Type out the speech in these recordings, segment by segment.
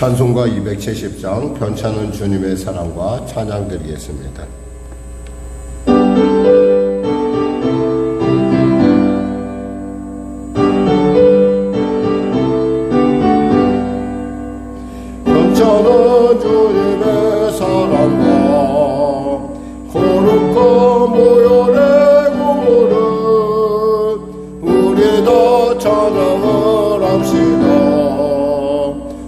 찬송가 270장 변찮은 주님의 사랑과 찬양 드리겠습니다. 변찮은 주님의 사랑과 거룩한 모여내고 모른 우리 다 찬양을 합시다.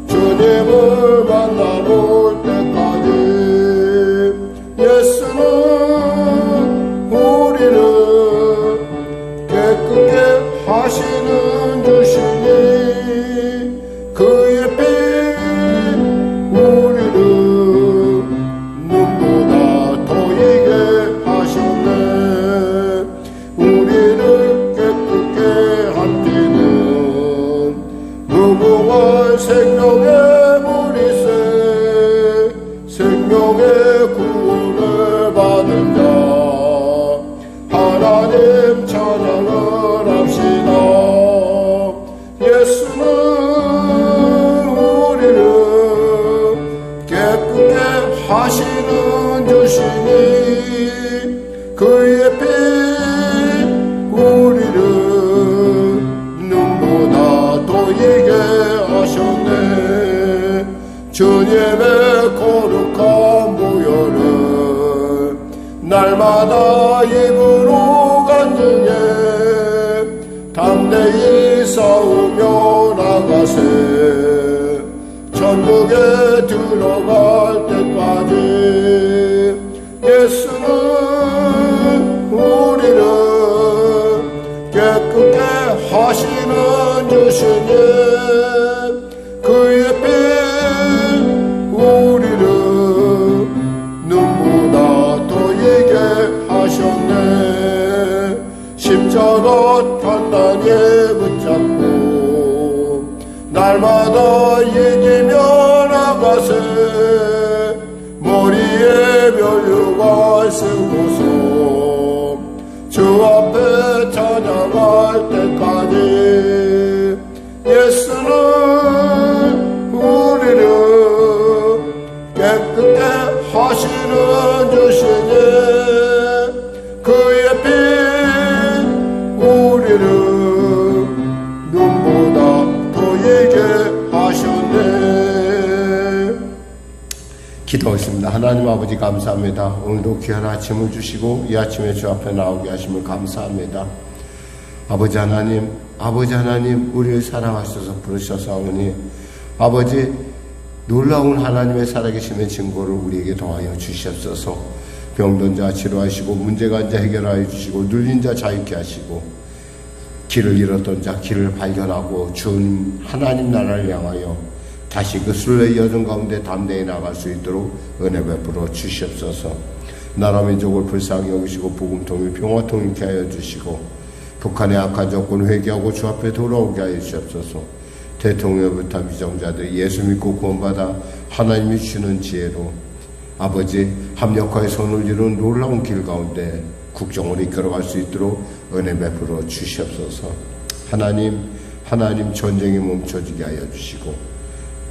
주님을 만나볼 때까지 예수는 우리를 깨끗게 하시는 주시니 그의 피 우리를 눈보다 더이게 하셨네. 우리를 깨끗게 한 피는 무궁한 생명의 생명의 구원을 받은 자 하나님 찬양을 합시다. 예수는 우리를 깨끗게 하시는 주시니 그의 피 우리를 눈보다 더이게 하셨네. 주님의 거룩한 보혈을 날마다 입으로 간증해 담대히 싸우며 나가세. 천국에 들어갈 때까지 예수는 우리를 깨끗게 하시는 주시니 그의 피 우리를 눈보다 더이게 하셨네. 십자가 단단히 붙잡고 날마다 이기며 나가세. 머리에 면류관 쓰고서 주 앞에 찬양할 때까지 예수는 우리를 깨끗게 하시는 주시니 그의 피 우리를 눈보다 더이게 하셨네. 기도하겠습니다. 하나님 아버지 감사합니다. 오늘도 귀한 아침을 주시고 이 아침에 주 앞에 나오게 하심을 감사합니다. 아버지 하나님 우리를 사랑하셔서 부르셔서오니 아버지 놀라운 하나님의 살아계심의 증거를 우리에게 더하여 주시옵소서. 병든 자 치료하시고 문제가 자 해결하여 주시고 눌린 자 자유케 하시고 길을 잃었던 자 길을 발견하고 주님 하나님 나라를 향하여 다시 그 순례의 여정 가운데 담대히 나갈 수 있도록 은혜 베풀어 주시옵소서. 나라 민족을 불쌍히 여기시고 복음 통일 평화 통일케 하여 주시고 북한의 악한 정권 회개하고 주 앞에 돌아오게 하여 주시옵소서. 대통령부터 비정자들 예수 믿고 구원받아 하나님이 주시는 지혜로 아버지 합력하여 손을 이룬 놀라운 길 가운데 국정을 이끌어갈 수 있도록 은혜 베풀어 주시옵소서. 하나님 전쟁이 멈춰지게 하여 주시고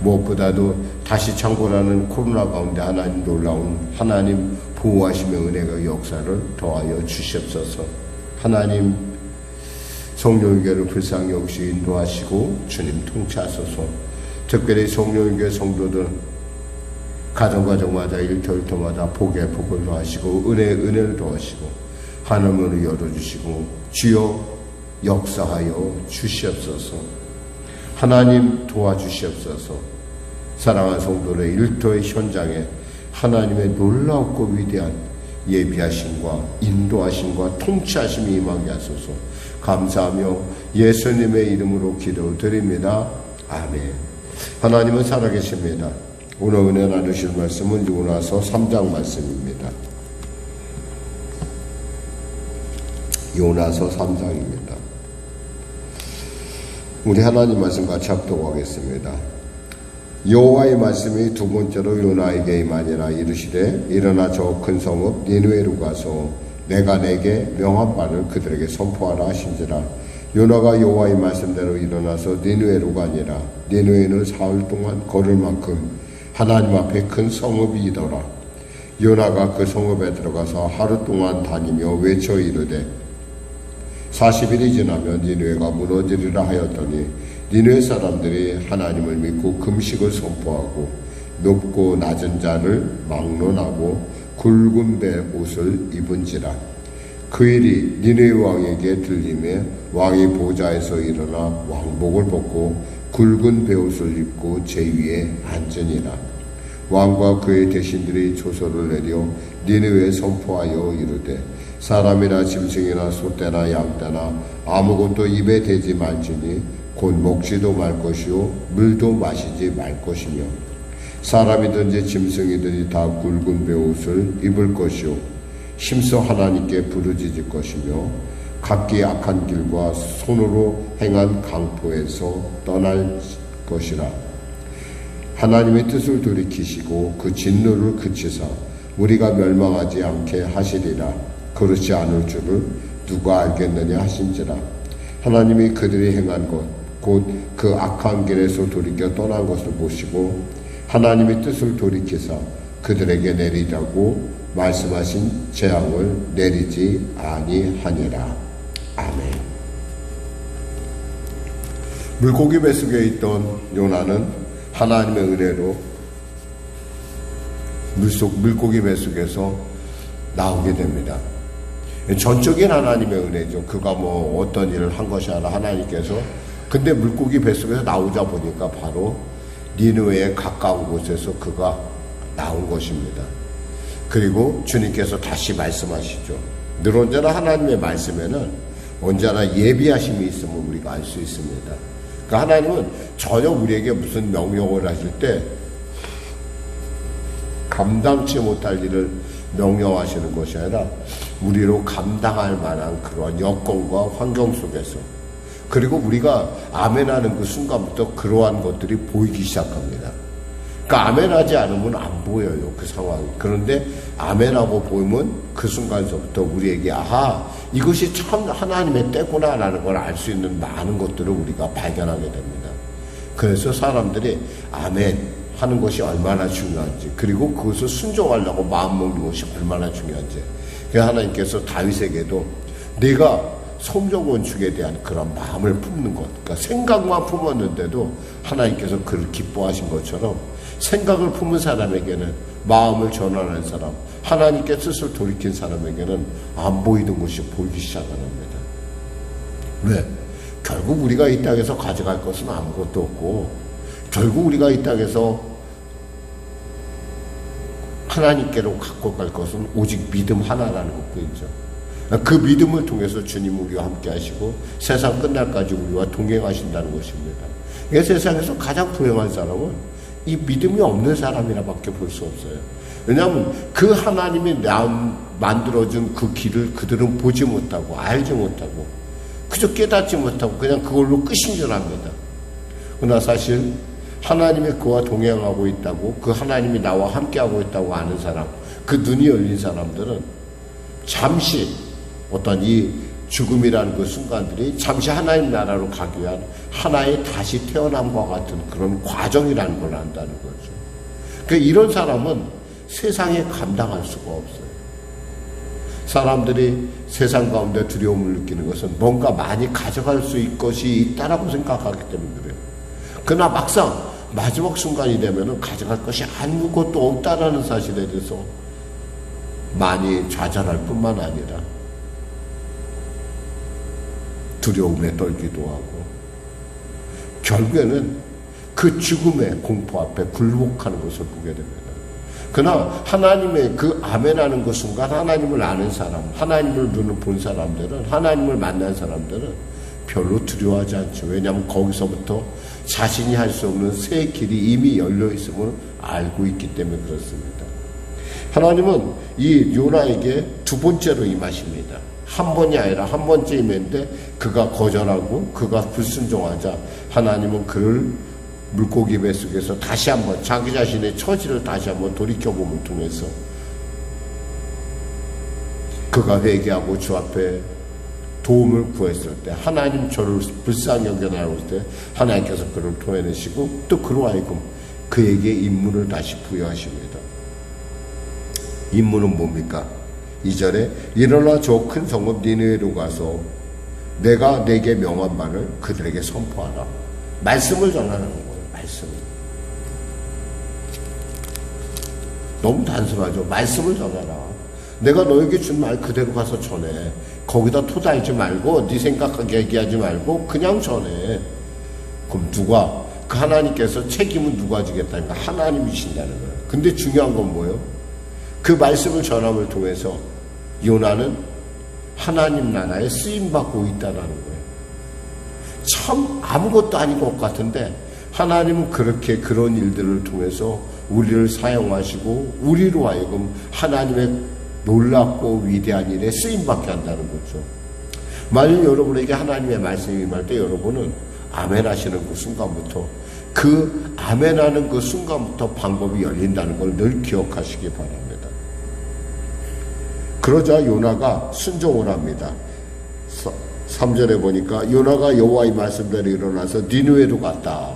무엇보다도 다시 창궐하는 코로나 가운데 하나님 놀라운 하나님 보호하심의 은혜가 역사를 더하여 주시옵소서. 하나님 성령교회를 불쌍히 여기시 인도하시고 주님 통치하소서. 특별히 성령교회 성도들 가정마다 일터일터마다 복에 복을 더하시고 은혜를 더하시고 하늘문을 열어주시고 주여 역사하여 주시옵소서. 하나님 도와주시옵소서. 사랑하는 성도의 일터의 현장에 하나님의 놀랍고 위대한 예비하심과 인도하심과 통치하심이 임하게 하소서. 감사하며 예수님의 이름으로 기도드립니다. 아멘. 하나님은 살아계십니다. 오늘 은혜 나누실 말씀은 요나서 3장 말씀입니다. 요나서 3장입니다. 우리 하나님 말씀 같이 합독하겠습니다. 여호와의 말씀이 두 번째로 요나에게 임하니라. 이르시되 일어나 저 큰 성읍 니느웨로 가서 내가 내게 명한 바를 그들에게 선포하라 하신지라. 요나가 여호와의 말씀대로 일어나서 니느웨로 가니라. 니느웨는 사흘 동안 걸을 만큼 하나님 앞에 큰 성읍이더라. 요나가 그 성읍에 들어가서 하루 동안 다니며 외쳐 이르되 40일이 지나면 니느웨가 무너지리라 하였더니 니느웨 사람들이 하나님을 믿고 금식을 선포하고 높고 낮은 자를 막론하고 굵은 배 옷을 입은지라. 그 일이 니느웨 왕에게 들리매 왕이 보좌에서 일어나 왕복을 벗고 굵은 베옷을 입고 제위에 앉으니라. 왕과 그의 대신들이 조서를 내려 니느웨에 선포하여 이르되 사람이나 짐승이나 소떼나 양떼나 아무것도 입에 대지 말지니 곧 먹지도 말 것이요 물도 마시지 말 것이며 사람이든지 짐승이든지 다 굵은 베옷을 입을 것이요 힘써 하나님께 부르짖을 것이며 각기 악한 길과 손으로 행한 강포에서 떠날 것이라. 하나님의 뜻을 돌이키시고 그 진노를 그치사 우리가 멸망하지 않게 하시리라. 그렇지 않을 줄을 누가 알겠느냐 하신지라. 하나님이 그들이 행한 것 곧 그 악한 길에서 돌이켜 떠난 것을 보시고 하나님의 뜻을 돌이키사 그들에게 내리라고 말씀하신 재앙을 내리지 아니하니라. 아멘. 물고기 뱃속에 있던 요나는 하나님의 은혜로 물고기 뱃속에서 나오게 됩니다. 전적인 하나님의 은혜죠. 그가 뭐 어떤 일을 한 것이 아니라 하나님께서. 근데 물고기 뱃속에서 나오자 보니까 바로 니느웨에 가까운 곳에서 그가 나온 것입니다. 그리고 주님께서 다시 말씀하시죠. 늘 언제나 하나님의 말씀에는 언제나 예비하심이 있음을 우리가 알 수 있습니다. 그러니까 하나님은 전혀 우리에게 무슨 명령을 하실 때 감당치 못할 일을 명령하시는 것이 아니라 우리로 감당할 만한 그런 여건과 환경 속에서 그리고 우리가 아멘하는 그 순간부터 그러한 것들이 보이기 시작합니다. 그러니까 아멘하지 않으면 안 보여요. 그 상황이. 그런데 아멘하고 보이면 그 순간서부터 우리에게 아하 이것이 참 하나님의 때구나 라는 걸 알 수 있는 많은 것들을 우리가 발견하게 됩니다. 그래서 사람들이 아멘 하는 것이 얼마나 중요한지 그리고 그것을 순종하려고 마음먹는 것이 얼마나 중요한지 그래서 하나님께서 다윗에게도 내가 성전건축에 대한 그런 마음을 품는 것 그러니까 생각만 품었는데도 하나님께서 그를 기뻐하신 것처럼 생각을 품은 사람에게는 마음을 전환한 사람 하나님께 뜻을 돌이킨 사람에게는 안 보이던 것이 보이기 시작합니다. 왜? 결국 우리가 이 땅에서 가져갈 것은 아무것도 없고 결국 우리가 이 땅에서 하나님께로 갖고 갈 것은 오직 믿음 하나라는 것뿐이죠. 그 믿음을 통해서 주님 우리와 함께 하시고 세상 끝날까지 우리와 동행하신다는 것입니다. 이 세상에서 가장 불행한 사람은 이 믿음이 없는 사람이라밖에 볼 수 없어요. 왜냐하면 그 하나님이 만들어준 그 길을 그들은 보지 못하고 알지 못하고 그저 깨닫지 못하고 그냥 그걸로 끝인 줄 압니다. 그러나 사실 하나님이 그와 동행하고 있다고 그 하나님이 나와 함께하고 있다고 아는 사람 그 눈이 열린 사람들은 잠시 어떤 이 죽음이라는 그 순간들이 잠시 하나님 나라로 가기 위한 하나의 다시 태어남과 같은 그런 과정이라는 걸 안다는 거죠. 그러니까 이런 사람은 세상에 감당할 수가 없어요. 사람들이 세상 가운데 두려움을 느끼는 것은 뭔가 많이 가져갈 수 있을 것이 있다라고 생각하기 때문에 그래요. 그러나 막상 마지막 순간이 되면은 가져갈 것이 아무것도 없다라는 사실에 대해서 많이 좌절할 뿐만 아니라 두려움에 떨기도 하고 결국에는 그 죽음의 공포 앞에 굴복하는 것을 보게 됩니다. 그러나 하나님의 그 아멘하는 그 순간 하나님을 아는 사람, 하나님을 눈을 본 사람들은 하나님을 만난 사람들은 별로 두려워하지 않죠. 왜냐하면 거기서부터 자신이 할 수 없는 새 길이 이미 열려 있음을 알고 있기 때문에 그렇습니다. 하나님은 이 요나에게 두 번째로 임하십니다. 한 번이 아니라 한 번째 임했는데 그가 거절하고 그가 불순종하자 하나님은 그를 물고기 뱃속에서 다시 한번 자기 자신의 처지를 다시 한번 돌이켜봄을 통해서 그가 회개하고 주 앞에 도움을 구했을 때, 하나님 저를 불쌍히 여겨나올 때 하나님께서 그를 토해내시고 또 그로 하여금 그에게 임무를 다시 부여하십니다. 임무는 뭡니까? 2절에 일어나 저 큰 성읍 니느웨로 가서 내가 내게 명한 말을 그들에게 선포하라. 말씀을 전하는 거예요. 말씀. 너무 단순하죠. 말씀을 전하라. 내가 너에게 준 말 그대로 가서 전해. 거기다 토달지 말고 네 생각하게 얘기하지 말고 그냥 전해. 그럼 누가? 그 하나님께서 책임은 누가 지겠다니까? 하나님이신다는 거예요. 근데 중요한 건 뭐예요? 그 말씀을 전함을 통해서 요나는 하나님 나라에 쓰임받고 있다는 거예요. 참 아무것도 아닌 것 같은데 하나님은 그렇게 그런 일들을 통해서 우리를 사용하시고 우리로 하여금 하나님의 놀랍고 위대한 일에 쓰임받게 한다는 거죠. 만약 여러분에게 하나님의 말씀이 임할 때 여러분은 아멘 하시는 그 순간부터 그 아멘 하는 그 순간부터 방법이 열린다는 걸 늘 기억하시기 바랍니다. 그러자 요나가 순종을 합니다. 3절에 보니까 요나가 여호와의 말씀대로 일어나서 니느웨로 갔다.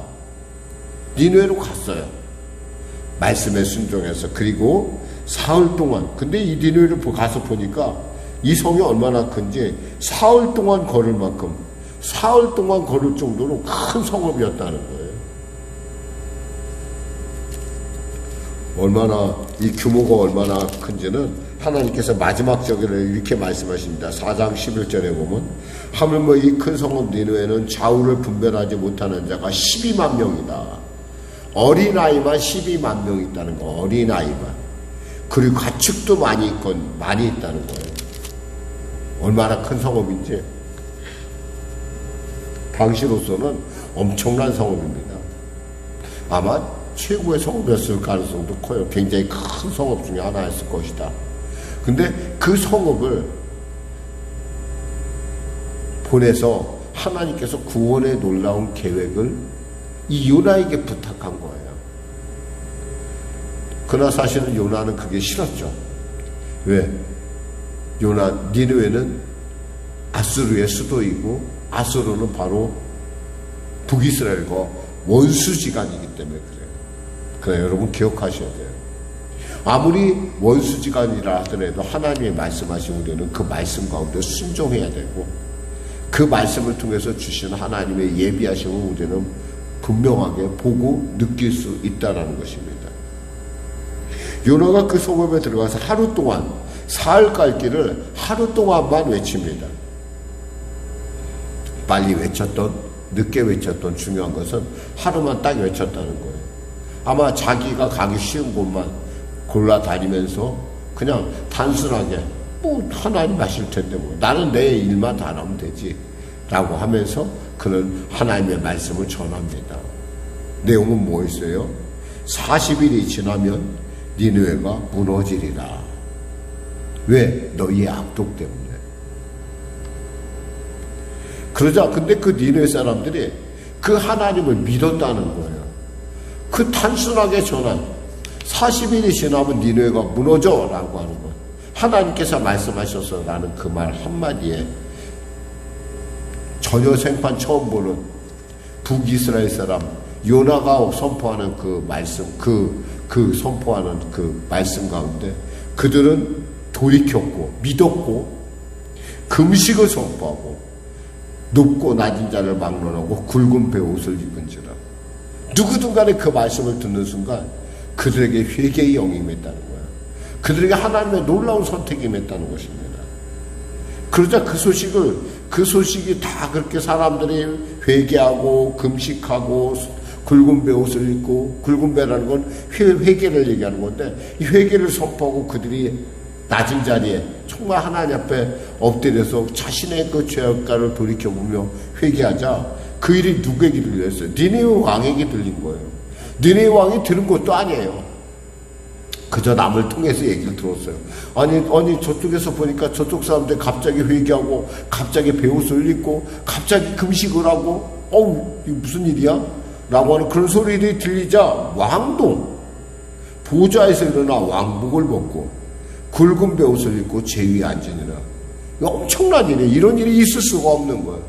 니느웨로 갔어요. 말씀에 순종해서. 그리고 사흘 동안, 근데 이 니느웨로 가서 보니까 이 성이 얼마나 큰지 사흘 동안 걸을 만큼, 사흘 동안 걸을 정도로 큰 성읍이었다는 거예요. 얼마나 이 규모가 얼마나 큰지는 하나님께서 마지막 저기를 이렇게 말씀하십니다. 4장 11절에 보면 하물며 이 큰 성읍 니느웨는 좌우를 분별하지 못하는 자가 12만 명이다. 어린아이만 12만 명 있다는 거. 어린아이만. 그리고 가축도 많이 있다는 거예요. 얼마나 큰 성읍인지. 당시로서는 엄청난 성읍입니다. 아마 최고의 성읍이었을 가능성도 커요. 굉장히 큰 성읍 중에 하나였을 것이다. 근데 그 성읍을 보내서 하나님께서 구원의 놀라운 계획을 이 요나에게 부탁한 거예요. 그러나 사실은 요나는 그게 싫었죠. 왜? 니느웨는 아수르의 수도이고 아수르는 바로 북이스라엘과 원수지간이기 때문에 그래요. 그래 여러분 기억하셔야 돼요. 아무리 원수지간이라 하더라도 하나님의 말씀하신 우리는 그 말씀 가운데 순종해야 되고 그 말씀을 통해서 주신 하나님의 예비하심을 우리는 분명하게 보고 느낄 수 있다는 것입니다. 요나가 그 성읍에 들어가서 하루 동안 사흘 갈 길을 하루 동안만 외칩니다. 빨리 외쳤던 늦게 외쳤던 중요한 것은 하루만 딱 외쳤다는 거예요. 아마 자기가 가기 쉬운 곳만 골라다니면서 그냥 단순하게 뭐 하나님 하실 텐데 뭐 나는 내 일만 다 하면 되지 라고 하면서 그는 하나님의 말씀을 전합니다. 내용은 뭐였어요? 40일이 지나면 니느웨가 무너지리라. 왜? 너희의 악독 때문에. 그러자 근데 그 니느웨 사람들이 그 하나님을 믿었다는 거예요. 그 단순하게 전한 40일이 지나면 니느웨가 무너져 라고 하는 거예요. 하나님께서 말씀하셔서 나는 그 말 한마디에 전혀 생판 처음 보는 북이스라엘 사람 요나가 선포하는 그 말씀, 그 선포하는 그 말씀 가운데 그들은 돌이켰고 믿었고 금식을 선포하고 높고 낮은 자를 막론하고 굵은 배 옷을 입은지라. 누구든 간에 그 말씀을 듣는 순간 그들에게 회개의 영이 임했다는 거야. 그들에게 하나님의 놀라운 선택이 임했다는 것입니다. 그러자 그 소식이 다 그렇게 사람들이 회개하고 금식하고 굵은 배 옷을 입고, 굵은 배라는 건 회개를 얘기하는 건데 이 회개를 선포하고 그들이 낮은 자리에 정말 하나님 앞에 엎드려서 자신의 그 죄악가를 돌이켜보며 회개하자 그 일이 누구에게 들렸어요? 니느웨 왕에게 들린 거예요. 니느웨 왕이 들은 것도 아니에요. 그저 남을 통해서 얘기를 들었어요. 아니 저쪽에서 보니까 저쪽 사람들 갑자기 회개하고 갑자기 배옷을 입고 갑자기 금식을 하고 이거 무슨 일이야? 라고 하는 그런 소리들이 들리자 왕도 보좌에서 일어나 왕복을 벗고 굵은 배옷을 입고 제 위에 앉으니라. 엄청난 일이에요. 이런 일이 있을 수가 없는 거예요.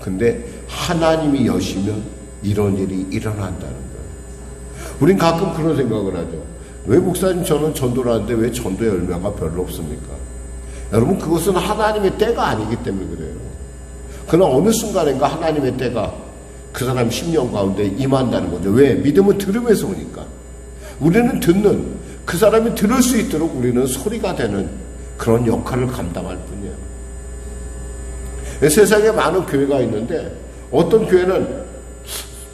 근데 하나님이 여시면 이런 일이 일어난다는 거예요. 우린 가끔 그런 생각을 하죠. 왜 목사님 저는 전도를 하는데 왜 전도의 열매가 별로 없습니까? 여러분, 그것은 하나님의 때가 아니기 때문에 그래요. 그러나 어느 순간인가 하나님의 때가 그 사람 심령 가운데 임한다는 거죠. 왜? 믿음은 들음에서 오니까. 우리는 듣는, 그 사람이 들을 수 있도록 우리는 소리가 되는 그런 역할을 감당할 뿐이에요. 세상에 많은 교회가 있는데 어떤 교회는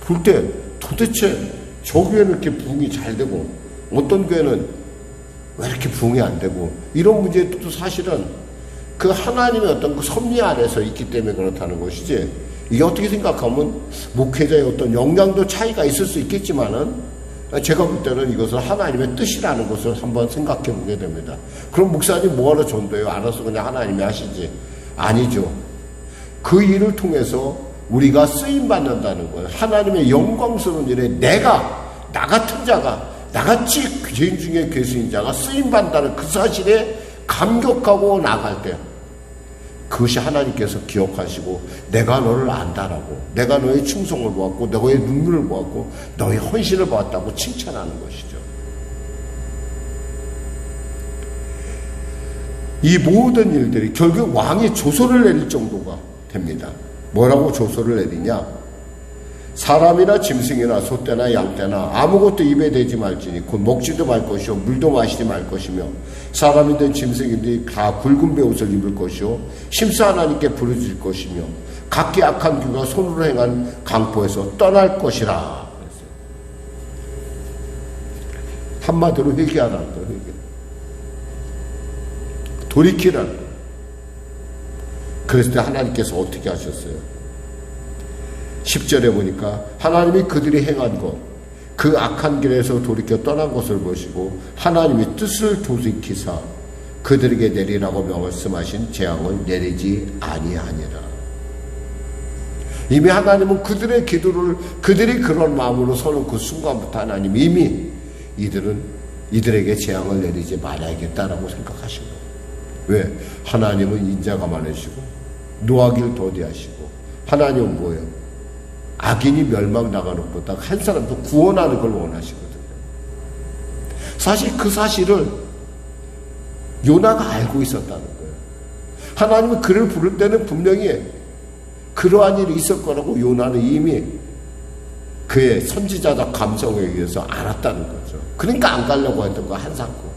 볼 때 도대체 저 교회는 이렇게 부흥이 잘 되고 어떤 교회는 왜 이렇게 부흥이 안 되고, 이런 문제도 사실은 그 하나님의 어떤 그 섭리 안에서 있기 때문에 그렇다는 것이지, 이게 어떻게 생각하면 목회자의 어떤 역량도 차이가 있을 수 있겠지만은 제가 볼 때는 이것은 하나님의 뜻이라는 것을 한번 생각해 보게 됩니다. 그럼 목사님 뭐하러 전도해요? 알아서 그냥 하나님이 하시지. 아니죠. 그 일을 통해서 우리가 쓰임받는다는 거예요. 하나님의 영광스러운 일에 나 같은 자가, 나같이 죄인 중에 괴수인 자가 쓰임받는다는 그 사실에 감격하고 나갈 때, 그것이 하나님께서 기억하시고 내가 너를 안다라고, 내가 너의 충성을 보았고 너의 눈물을 보았고 너의 헌신을 보았다고 칭찬하는 것이죠. 이 모든 일들이 결국 왕이 조소를 내릴 정도가 됩니다. 뭐라고 조소를 내리냐? 사람이나 짐승이나 소떼나 양떼나 아무것도 입에 대지 말지니 곧 먹지도 말 것이요 물도 마시지 말 것이며, 사람이든 짐승이든 다 굵은 베옷을 입을 것이요 심사 하나님께 부르질 것이며, 각기 악한 귀가 손으로 행한 강포에서 떠날 것이라. 한마디로 회개하라는 거예요. 회개. 돌이키라는 거예요. 그랬을 때 하나님께서 어떻게 하셨어요? 10절에 보니까 하나님이 그들이 행한 것, 그 악한 길에서 돌이켜 떠난 것을 보시고 하나님이 뜻을 돌이키사 그들에게 내리라고 말씀하신 재앙을 내리지 아니하니라. 이미 하나님은 그들의 기도를, 그들이 그런 마음으로 서는 그 순간부터 하나님 이미 이들에게 재앙을 내리지 말아야겠다라고 생각하신 거예요. 왜? 하나님은 인자가 많으시고 노하기를 더디하시고, 하나님은 뭐예요? 악인이 멸망 나가는 것보다 한 사람도 구원하는 걸 원하시거든요. 사실 그 사실을 요나가 알고 있었다는 거예요. 하나님은 그를 부를 때는 분명히 그러한 일이 있을 거라고 요나는 이미 그의 선지자적 감성에 의해서 알았다는 거죠. 그러니까 안 가려고 했던 거 한사코.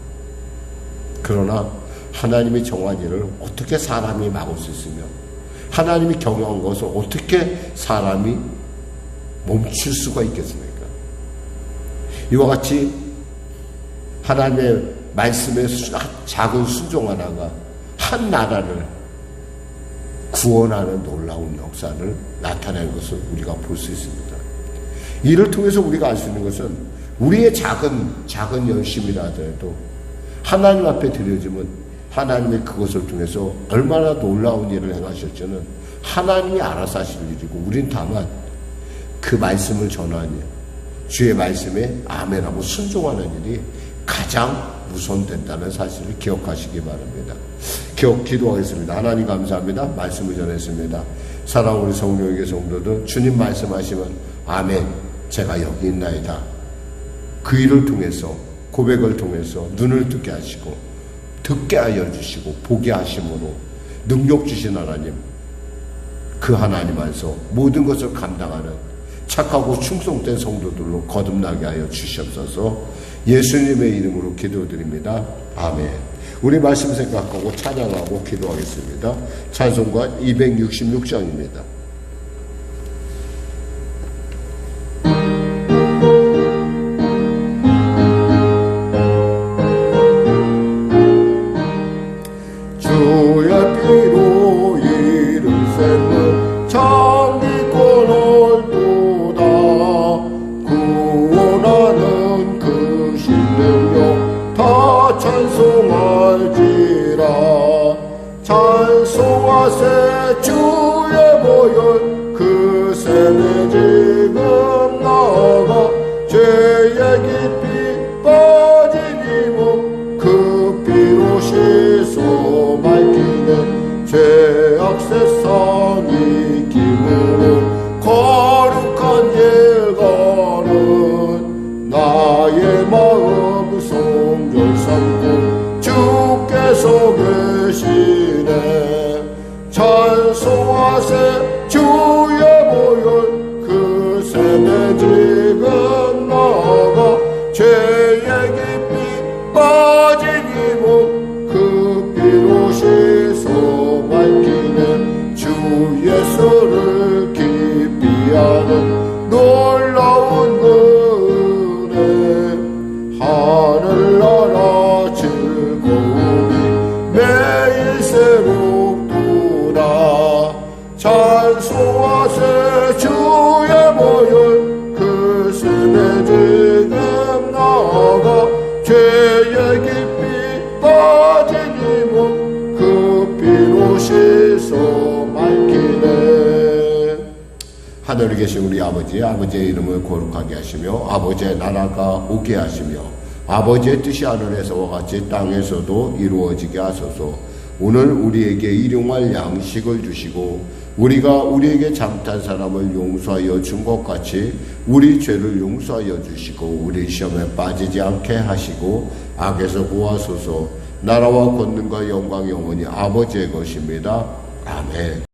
그러나 하나님이 정한 일을 어떻게 사람이 막을 수 있으며, 하나님이 경영한 것을 어떻게 사람이 멈출 수가 있겠습니까? 이와 같이 하나님의 말씀에 작은 순종 하나가 한 나라를 구원하는 놀라운 역사를 나타내는 것을 우리가 볼 수 있습니다. 이를 통해서 우리가 알 수 있는 것은 우리의 작은 열심이라 하더라도 하나님 앞에 드려지면 하나님의 그것을 통해서 얼마나 놀라운 일을 행하실지는 하나님이 알아서 하실 일이고, 우린 다만 그 말씀을 전하니 주의 말씀에 아멘하고 순종하는 일이 가장 우선된다는 사실을 기억하시기 바랍니다. 기도하겠습니다. 하나님 감사합니다. 말씀을 전했습니다. 사랑하는 우리 성령에게 성도들, 주님 말씀하시면 아멘, 제가 여기 있나이다. 그 일을 통해서, 고백을 통해서 눈을 뜨게 하시고 듣게 하여 주시고 보게 하심으로 능력 주신 하나님, 그 하나님 안에서 모든 것을 감당하는 착하고 충성된 성도들로 거듭나게 하여 주시옵소서. 예수님의 이름으로 기도드립니다. 아멘. 우리 말씀 생각하고 찬양하고 기도하겠습니다. 찬송가 266장입니다. 찬송하세 주의 모여 그스에 지금 나가 죄의 깊이 빠진 이 몸 그 피로 씻어 밝히는 주 예수를 깊이 아는 놀라운 은혜 하늘나라 즐거움이 매일 새롭도다 찬송하세 주의 모여 그스에 지금 나가 죄의 깊이 빠진 이 몸 그 피로 씻어 밝히네. 하늘에 계신 우리 아버지, 아버지의 이름을 거룩하게 하시며 아버지의 나라가 오게 하시며 아버지의 뜻이 하늘에서와 같이 땅에서도 이루어지게 하소서. 오늘 우리에게 일용할 양식을 주시고 우리가 우리에게 잘못한 사람을 용서하여 준 것 같이 우리 죄를 용서하여 주시고 우리 시험에 빠지지 않게 하시고 악에서 구하소서. 나라와 권능과 영광이 영원히 아버지의 것입니다. 아멘.